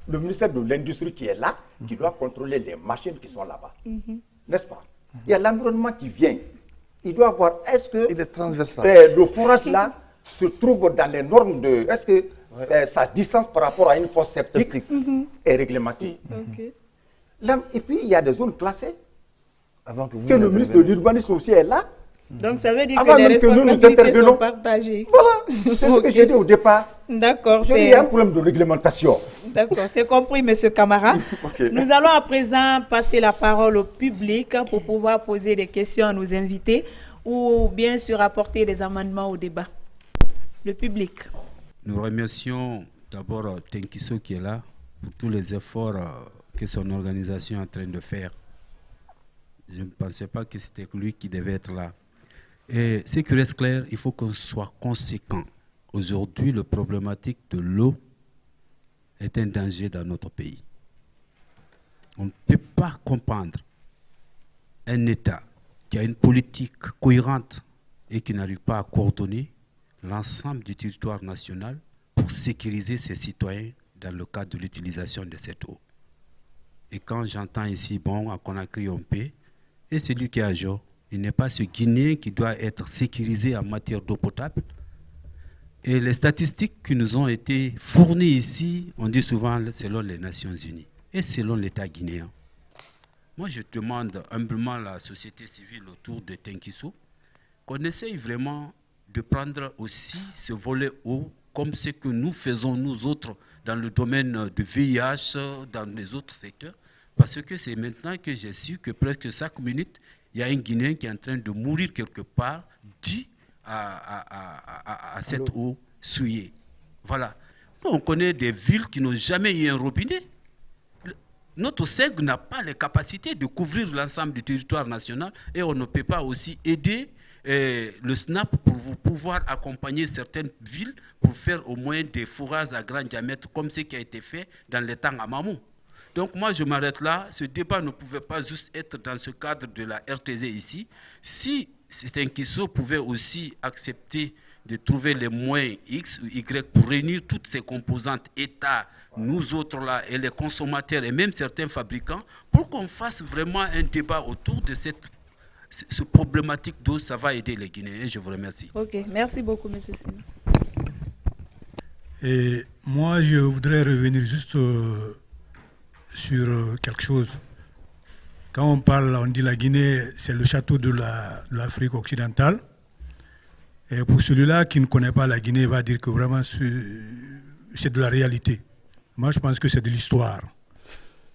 le ministère de l'Industrie qui est là, qui doit contrôler les machines qui sont là-bas. N'est-ce pas? Il y a l'environnement qui vient. Il doit voir, est-ce que le forage là se trouve dans les normes de... Est-ce que sa distance par rapport à une fosse septique est réglementée? Là, et puis, il y a des zones classées. Avant que le ministre de l'Urbanisme aussi est là. Donc, ça veut dire que les responsabilités sont partagées. Voilà, c'est ce que j'ai dit au départ. D'accord. Il y a un problème de réglementation. D'accord, c'est compris, M. Camara. Nous allons à présent passer la parole au public pour pouvoir poser des questions à nos invités. ou bien sûr apporter des amendements au débat? Le public. Nous remercions d'abord Tenkiso qui est là pour tous les efforts que son organisation est en train de faire. Je ne pensais pas que c'était lui qui devait être là. Et ce qui reste clair, il faut qu'on soit conséquent. Aujourd'hui, la problématique de l'eau est un danger dans notre pays. On ne peut pas comprendre un État qui a une politique cohérente et qui n'arrive pas à coordonner l'ensemble du territoire national pour sécuriser ses citoyens dans le cadre de l'utilisation de cette eau. Et quand j'entends ici, bon, à Conakry, on paie, et celui qui est à jour, il n'est pas ce Guinéen qui doit être sécurisé en matière d'eau potable. Et les statistiques qui nous ont été fournies ici, on dit souvent selon les Nations Unies et selon l'État guinéen. Moi, je demande humblement à la société civile autour de Tenkiso qu'on essaye vraiment de prendre aussi ce volet eau comme ce que nous faisons nous autres dans le domaine du VIH, dans les autres secteurs. Parce que c'est maintenant que j'ai su que presque 5 minutes, il y a un Guinéen qui est en train de mourir quelque part dû à cette eau souillée. Voilà. Nous, on connaît des villes qui n'ont jamais eu un robinet. Notre SEG n'a pas les capacités de couvrir l'ensemble du territoire national et on ne peut pas aussi aider le SNAP pour pouvoir accompagner certaines villes pour faire au moins des forages à grand diamètre comme ce qui a été fait dans les temps à Mamou. Donc moi je m'arrête là, ce débat ne pouvait pas juste être dans ce cadre de la RTZ ici. Si Tenkiso pouvait aussi accepter de trouver les moyens X ou Y pour réunir toutes ces composantes, État, nous autres là, et les consommateurs et même certains fabricants, pour qu'on fasse vraiment un débat autour de cette problématique d'eau, ça va aider les Guinéens. Je vous remercie. Ok, merci beaucoup, M. Sina. Et moi, je voudrais revenir juste sur quelque chose. Quand on parle, on dit la Guinée, c'est le château de l'Afrique occidentale. Et pour celui-là qui ne connaît pas la Guinée, il va dire que vraiment c'est de la réalité. Moi, je pense que c'est de l'histoire.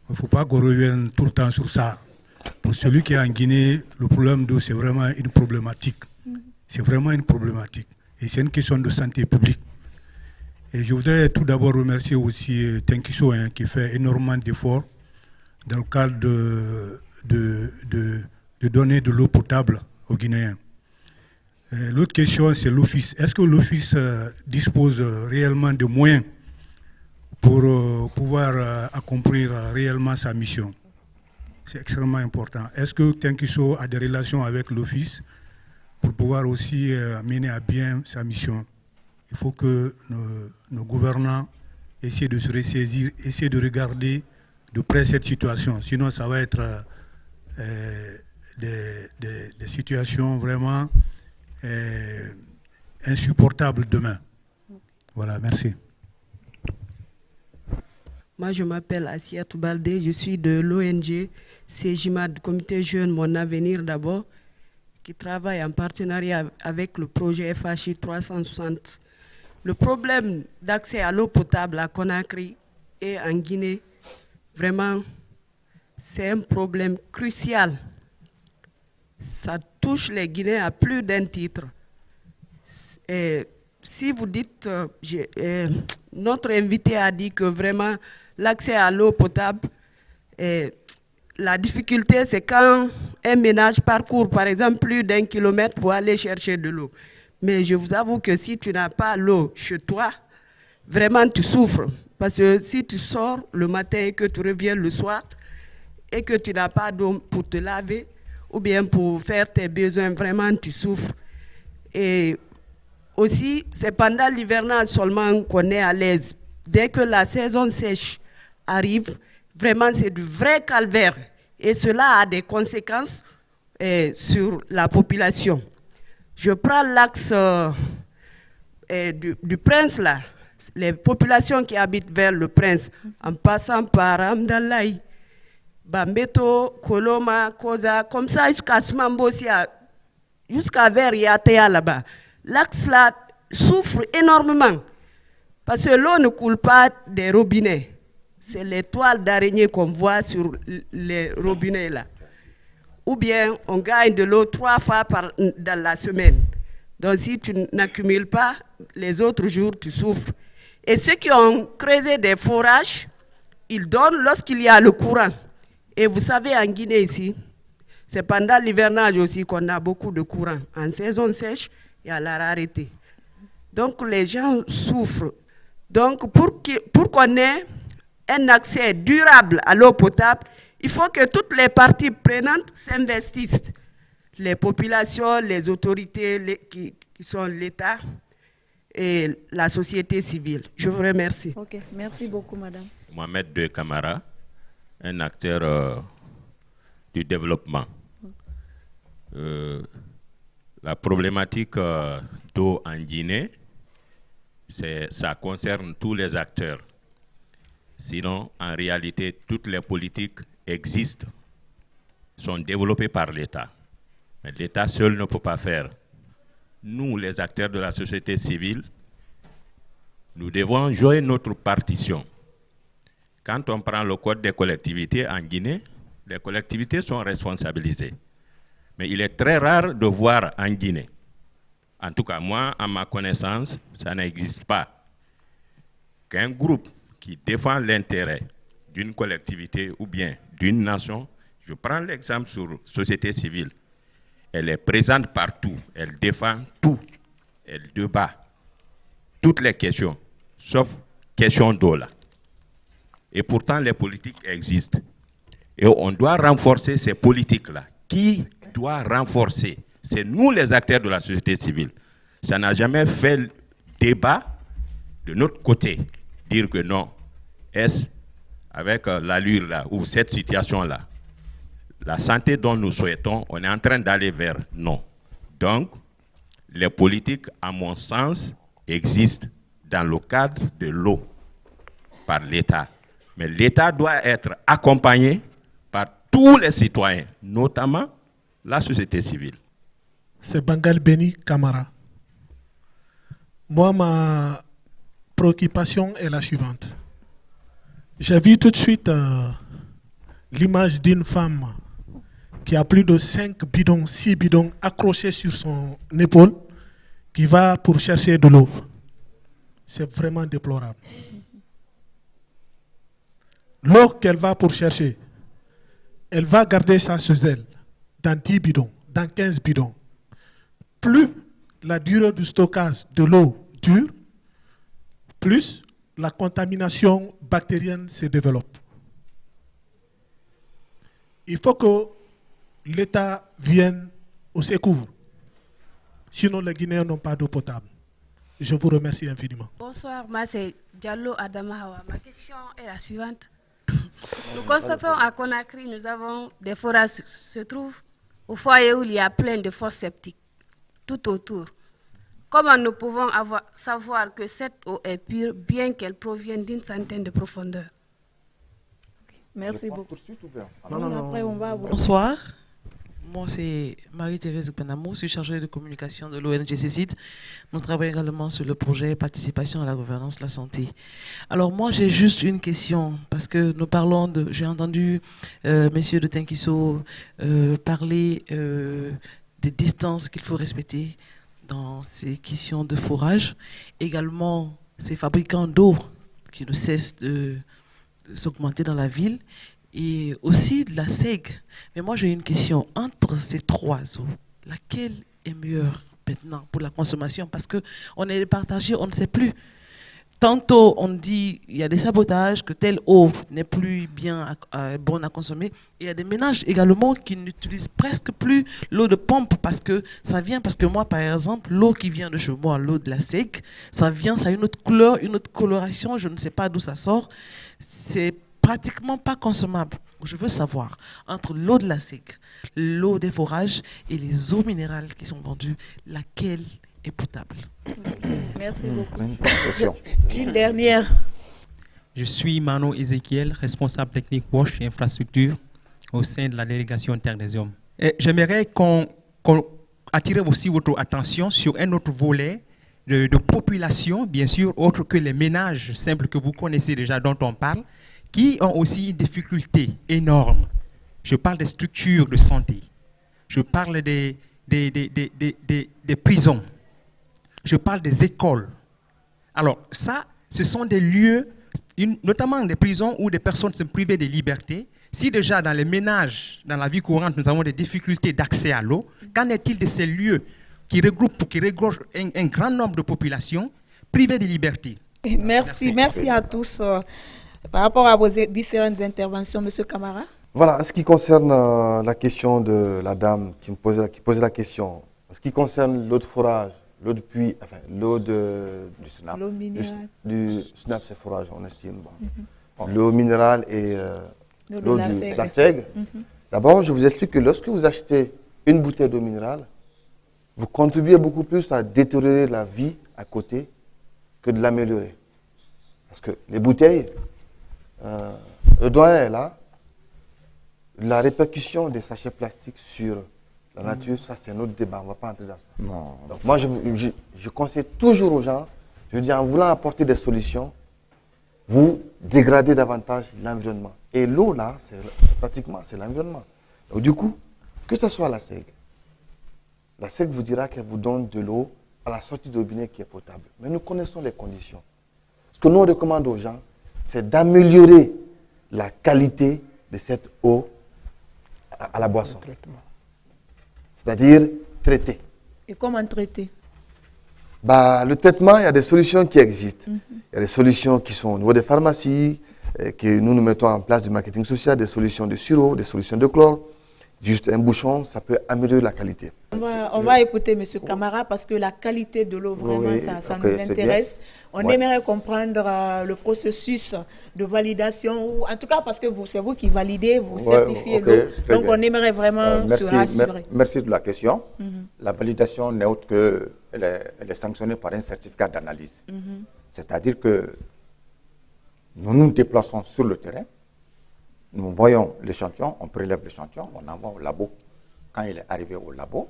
Il ne faut pas qu'on revienne tout le temps sur ça. Pour celui qui est en Guinée, le problème d'eau, c'est vraiment une problématique. C'est vraiment une problématique. Et c'est une question de santé publique. Et je voudrais tout d'abord remercier aussi Tenkiso qui fait énormément d'efforts dans le cadre de donner de l'eau potable aux Guinéens. L'autre question, c'est l'Office. Est-ce que l'Office dispose réellement de moyens pour pouvoir accomplir réellement sa mission? C'est extrêmement important. Est-ce que Tenkiso a des relations avec l'Office pour pouvoir aussi mener à bien sa mission? Il faut que nos gouvernants essaient de se ressaisir, essaient de regarder de près cette situation. Sinon, ça va être des situations vraiment insupportables demain. Voilà, merci. Moi, je m'appelle Assia Toubalde, je suis de l'ONG CEGIMAD, Comité Jeune Mon Avenir d'abord, qui travaille en partenariat avec le projet FHI 360. Le problème d'accès à l'eau potable à Conakry et en Guinée, vraiment, c'est un problème crucial. Ça touche les Guinéens à plus d'un titre. Et si vous dites, notre invité a dit que vraiment l'accès à l'eau potable, la difficulté c'est quand un ménage parcourt par exemple plus d'1 kilomètre pour aller chercher de l'eau. Mais je vous avoue que si tu n'as pas l'eau chez toi, vraiment tu souffres. Parce que si tu sors le matin et que tu reviens le soir et que tu n'as pas d'eau pour te laver ou bien pour faire tes besoins, vraiment tu souffres. Et aussi, c'est pendant l'hivernage seulement qu'on est à l'aise. Dès que la saison sèche arrive, vraiment c'est du vrai calvaire. Et cela a des conséquences sur la population. Je prends l'axe du Prince là, les populations qui habitent vers le Prince, en passant par Amdalaï, Bambeto, Koloma, Koza, comme ça jusqu'à Smambosia, jusqu'à vers Yatea là-bas. L'axe là souffre énormément parce que l'eau ne coule pas des robinets. C'est les toiles d'araignée qu'on voit sur les robinets là. ou bien on gagne de l'eau 3 fois dans la semaine. Donc si tu n'accumules pas, les autres jours, tu souffres. Et ceux qui ont creusé des forages, ils donnent lorsqu'il y a le courant. Et vous savez, en Guinée ici, c'est pendant l'hivernage aussi qu'on a beaucoup de courant. En saison sèche, il y a la rareté. Donc les gens souffrent. Donc pour qu'on ait un accès durable à l'eau potable, il faut que toutes les parties prenantes s'investissent. Les populations, les autorités qui sont l'État et la société civile. Je vous remercie. Ok, merci beaucoup, madame. Mohamed De Camara, un acteur du développement. La problématique d'eau en Guinée, ça concerne tous les acteurs. Sinon, en réalité, toutes les politiques existent, sont développées par l'État. Mais l'État seul ne peut pas faire. Nous, les acteurs de la société civile, nous devons jouer notre partition. Quand on prend le code des collectivités en Guinée, les collectivités sont responsabilisées. Mais il est très rare de voir en Guinée, en tout cas moi, à ma connaissance, ça n'existe pas, qu'un groupe qui défend l'intérêt d'une collectivité ou bien d'une nation, je prends l'exemple sur la société civile, elle est présente partout, elle défend tout, elle débat toutes les questions, sauf question d'eau là. Et pourtant les politiques existent. Et on doit renforcer ces politiques-là. Qui doit renforcer? C'est nous les acteurs de la société civile. Ça n'a jamais fait le débat de notre côté. Dire que non, est-ce avec l'allure là, ou cette situation-là, la santé dont nous souhaitons, on est en train d'aller vers non. Donc, les politiques, à mon sens, existent dans le cadre de l'eau par l'État. Mais l'État doit être accompagné par tous les citoyens, notamment la société civile. C'est Bangal Beni Camara. Moi, ma préoccupation est la suivante. J'ai vu tout de suite l'image d'une femme qui a plus de 5 bidons, 6 bidons accrochés sur son épaule, qui va pour chercher de l'eau. C'est vraiment déplorable. L'eau qu'elle va pour chercher, elle va garder ça chez elle, dans 10 bidons, dans 15 bidons. Plus la durée du stockage de l'eau dure, plus la contamination bactérienne se développe. Il faut que l'État vienne au secours. Sinon, les Guinéens n'ont pas d'eau potable. Je vous remercie infiniment. Bonsoir, moi c'est Diallo Adamahawa. Ma question est la suivante. Nous constatons à Conakry, nous avons des forages qui se trouvent au foyer où il y a plein de fosses septiques, tout autour. Comment nous pouvons savoir que cette eau est pure, bien qu'elle provienne d'une centaine de profondeur? Merci beaucoup. Après, on va Bonsoir. Moi, c'est Marie-Thérèse Benamou, je suis chargée de communication de l'ONG CECID. Nous travaillons également sur le projet Participation à la gouvernance de la santé. Alors moi, j'ai juste une question, parce que nous parlons de... J'ai entendu messieurs de Tenkiso parler des distances qu'il faut respecter dans ces questions de forage. Également, ces fabricants d'eau qui ne cessent de s'augmenter dans la ville. Et aussi de la SEG. Mais moi, j'ai une question. Entre ces trois eaux, laquelle est meilleure maintenant pour la consommation? Parce qu'on est partagé, on ne sait plus. Tantôt, on dit qu'il y a des sabotages, que telle eau n'est plus bien bonne à consommer. Et il y a des ménages également qui n'utilisent presque plus l'eau de pompe parce que ça vient, parce que moi, par exemple, l'eau qui vient de chez moi, l'eau de la SEG, ça vient, ça a une autre couleur, une autre coloration, je ne sais pas d'où ça sort. C'est pratiquement pas consommable. Je veux savoir, entre l'eau de la SEG, l'eau des forages et les eaux minérales qui sont vendues, laquelle est potable? Merci beaucoup. Une dernière. Je suis Mano Ezekiel, responsable technique WASH et infrastructure au sein de la délégation Terre des Hommes. J'aimerais qu'on attire aussi votre attention sur un autre volet de population, bien sûr, autre que les ménages simples que vous connaissez déjà, dont on parle, qui ont aussi une difficulté énorme. Je parle des structures de santé. je parle des prisons, je parle des écoles. Alors ça, ce sont des lieux, notamment des prisons où des personnes sont privées de liberté. Si déjà dans les ménages, dans la vie courante, nous avons des difficultés d'accès à l'eau, qu'en est-il de ces lieux qui regroupent un grand nombre de populations privées de liberté? Merci à tous. Par rapport à vos différentes interventions, M. Camara. Voilà, en ce qui concerne la question de la dame qui posait la question, en ce qui concerne l'eau de forage, l'eau de puits, enfin l'eau du SNAP. L'eau minérale. Du SNAP, c'est forage, on estime. Bon. L'eau minérale et l'eau de la seigle. D'abord, je vous explique que lorsque vous achetez une bouteille d'eau minérale, vous contribuez beaucoup plus à détériorer la vie à côté que de l'améliorer. Parce que les bouteilles, le doyen est là. La répercussion des sachets plastiques sur la nature, ça c'est un autre débat, on ne va pas entrer dans ça. Non. Donc moi je conseille toujours aux gens, je dis en voulant apporter des solutions, vous dégradez davantage l'environnement. Et l'eau là, pratiquement c'est l'environnement. Donc du coup, que ce soit la SEG vous dira qu'elle vous donne de l'eau à la sortie de robinet qui est potable. Mais nous connaissons les conditions. Ce que nous recommandons aux gens, c'est d'améliorer la qualité de cette eau à la boisson. C'est-à-dire traiter. Et comment traiter? Le traitement, il y a des solutions qui existent. Il y a des solutions qui sont au niveau des pharmacies, que nous mettons en place du marketing social, des solutions de sirop, des solutions de chlore. Juste un bouchon, ça peut améliorer la qualité. On va écouter M. Camara parce que la qualité de l'eau, vraiment, ça nous intéresse. On aimerait comprendre le processus de validation, ou en tout cas parce que c'est vous qui validez, vous certifiez l'eau. Donc on aimerait vraiment se rassurer. Merci de la question. La validation n'est autre que elle est sanctionnée par un certificat d'analyse. C'est-à-dire que nous nous déplaçons sur le terrain. Nous voyons l'échantillon, on prélève l'échantillon, on envoie au labo. Quand il est arrivé au labo,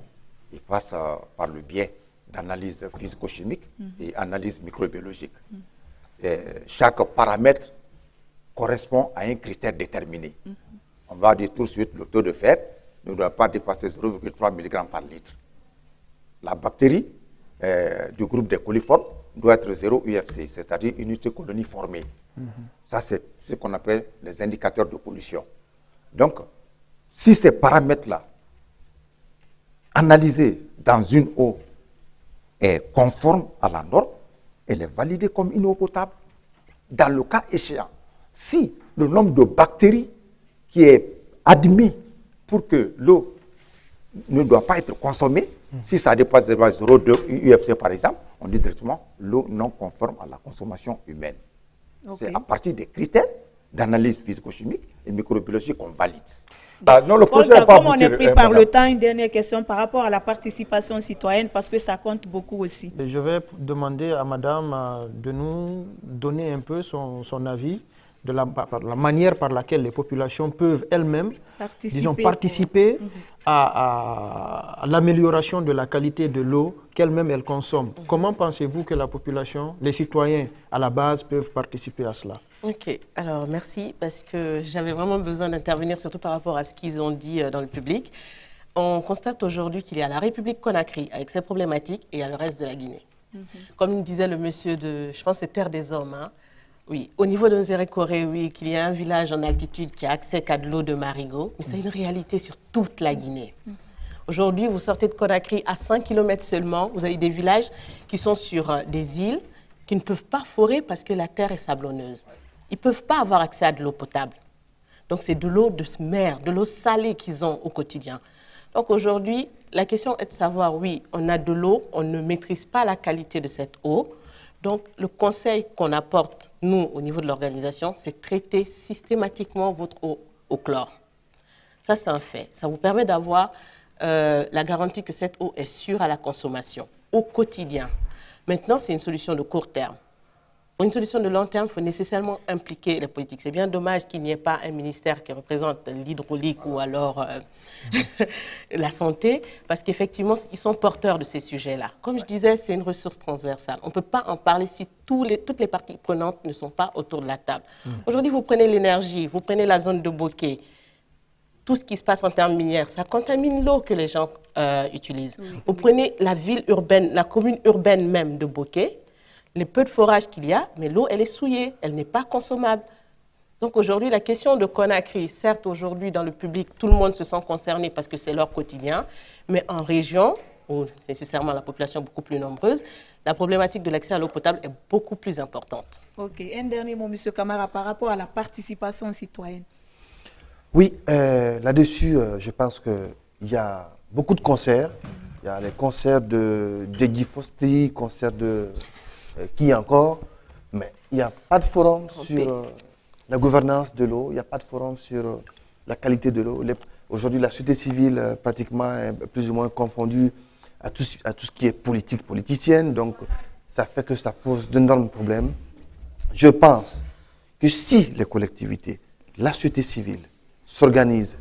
il passe par le biais d'analyse physico-chimique et analyse microbiologique. Et chaque paramètre correspond à un critère déterminé. On va dire tout de suite le taux de fer ne doit pas dépasser 0,3 mg par litre. La bactérie du groupe des coliformes doit être 0 UFC, c'est-à-dire unité colonie formée. Ça, c'est ce qu'on appelle les indicateurs de pollution. Donc, si ces paramètres-là, analysés dans une eau, est conforme à la norme, elle est validée comme une eau potable. Dans le cas échéant, si le nombre de bactéries qui est admis pour que l'eau ne doit pas être consommée, si ça dépasse 0,2 UFC par exemple, on dit directement l'eau non conforme à la consommation humaine. C'est à partir des critères d'analyse physico-chimique et microbiologique qu'on valide. Non, le projet comme on est pris par le temps, une dernière question par rapport à la participation citoyenne, parce que ça compte beaucoup aussi. Je vais demander à madame de nous donner un peu son avis de la manière par laquelle les populations peuvent elles-mêmes participer à l'amélioration de la qualité de l'eau qu'elles-mêmes elles consomment. Comment pensez-vous que la population, les citoyens à la base peuvent participer à cela? Ok, alors merci, parce que j'avais vraiment besoin d'intervenir, surtout par rapport à ce qu'ils ont dit dans le public. On constate aujourd'hui qu'il y a la République Conakry avec ses problématiques et il y a le reste de la Guinée. Comme disait le monsieur de, je pense c'est Terre des Hommes, hein. Oui, au niveau de Nzéré-Koré, oui, qu'il y a un village en altitude qui a accès qu'à de l'eau de Marigot, mais c'est une réalité sur toute la Guinée. Aujourd'hui, vous sortez de Conakry à 5 km seulement, vous avez des villages qui sont sur des îles qui ne peuvent pas forer parce que la terre est sablonneuse. Ils ne peuvent pas avoir accès à de l'eau potable. Donc c'est de l'eau de mer, de l'eau salée qu'ils ont au quotidien. Donc aujourd'hui, la question est de savoir, oui, on a de l'eau, on ne maîtrise pas la qualité de cette eau. Donc le conseil qu'on apporte, nous, au niveau de l'organisation, c'est traiter systématiquement votre eau au chlore. Ça, c'est un fait. Ça vous permet d'avoir la garantie que cette eau est sûre à la consommation au quotidien. Maintenant, c'est une solution de court terme. Pour une solution de long terme, il faut nécessairement impliquer les politiques. C'est bien dommage qu'il n'y ait pas un ministère qui représente l'hydraulique ou alors la santé, parce qu'effectivement, ils sont porteurs de ces sujets-là. Comme je disais, c'est une ressource transversale. On ne peut pas en parler si toutes les parties prenantes ne sont pas autour de la table. Aujourd'hui, vous prenez l'énergie, vous prenez la zone de Bokeh. tout ce qui se passe en termes minières, ça contamine l'eau que les gens utilisent. Vous prenez la ville urbaine, la commune urbaine même de Boké, les peu de forages qu'il y a, mais l'eau, elle est souillée, elle n'est pas consommable. Donc aujourd'hui, la question de Conakry, certes aujourd'hui dans le public, tout le monde se sent concerné parce que c'est leur quotidien, mais en région, où nécessairement la population est beaucoup plus nombreuse, la problématique de l'accès à l'eau potable est beaucoup plus importante. Ok, un dernier mot, M. Camara, par rapport à la participation citoyenne. Oui, là-dessus, je pense qu'il y a beaucoup de concerts. Il y a les concerts de Guy Fosti, concerts de qui encore, mais il n'y a pas de forum sur la gouvernance de l'eau, il n'y a pas de forum sur la qualité de l'eau. Aujourd'hui, la société civile pratiquement est plus ou moins confondue à tout ce qui est politique, politicienne, donc ça fait que ça pose d'énormes problèmes. Je pense que si les collectivités, la société civile s'organisent,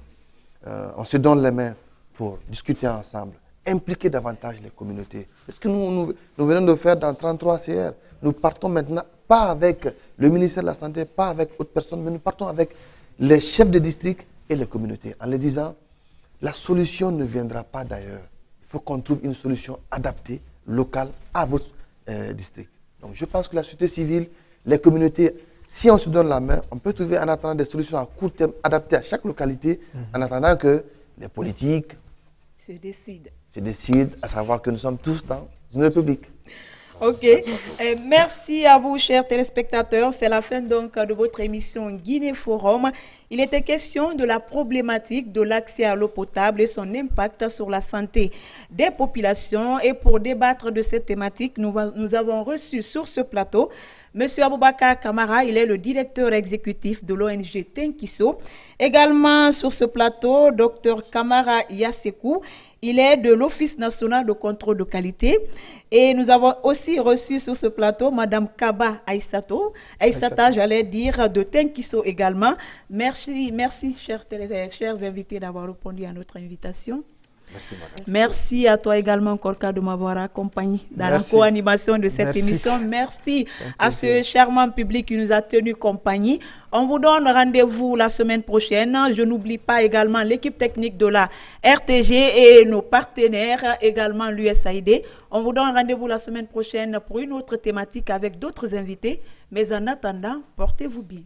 on se donne les mains pour discuter ensemble, impliquer davantage les communautés. C'est ce que nous venons de faire dans 33 CR. Nous partons maintenant, pas avec le ministère de la Santé, pas avec autres personnes, mais nous partons avec les chefs de district et les communautés, en leur disant, la solution ne viendra pas d'ailleurs. Il faut qu'on trouve une solution adaptée, locale, à votre district. Donc je pense que la société civile, les communautés, si on se donne la main, on peut trouver en attendant des solutions à court terme adaptées à chaque localité, en attendant que les politiques se décident, à savoir que nous sommes tous dans une république. Ok, merci à vous, chers téléspectateurs. C'est la fin donc de votre émission Guinée Forum. Il était question de la problématique de l'accès à l'eau potable et son impact sur la santé des populations. Et pour débattre de cette thématique, nous avons reçu sur ce plateau M. Aboubakar Kamara, il est le directeur exécutif de l'ONG Tenkiso. Également sur ce plateau, Dr Kamara Yasekou, il est de l'Office national de contrôle de qualité. Et nous avons aussi reçu sur ce plateau Mme Kaba Aïssata, j'allais dire, de Tenkiso également. Merci, chers invités, d'avoir répondu à notre invitation. Merci, madame. Merci à toi également, Korka, de m'avoir accompagné dans la co-animation de cette émission. Merci à ce charmant public qui nous a tenu compagnie. On vous donne rendez-vous la semaine prochaine. Je n'oublie pas également l'équipe technique de la RTG et nos partenaires, également l'USAID. On vous donne rendez-vous la semaine prochaine pour une autre thématique avec d'autres invités. Mais en attendant, portez-vous bien.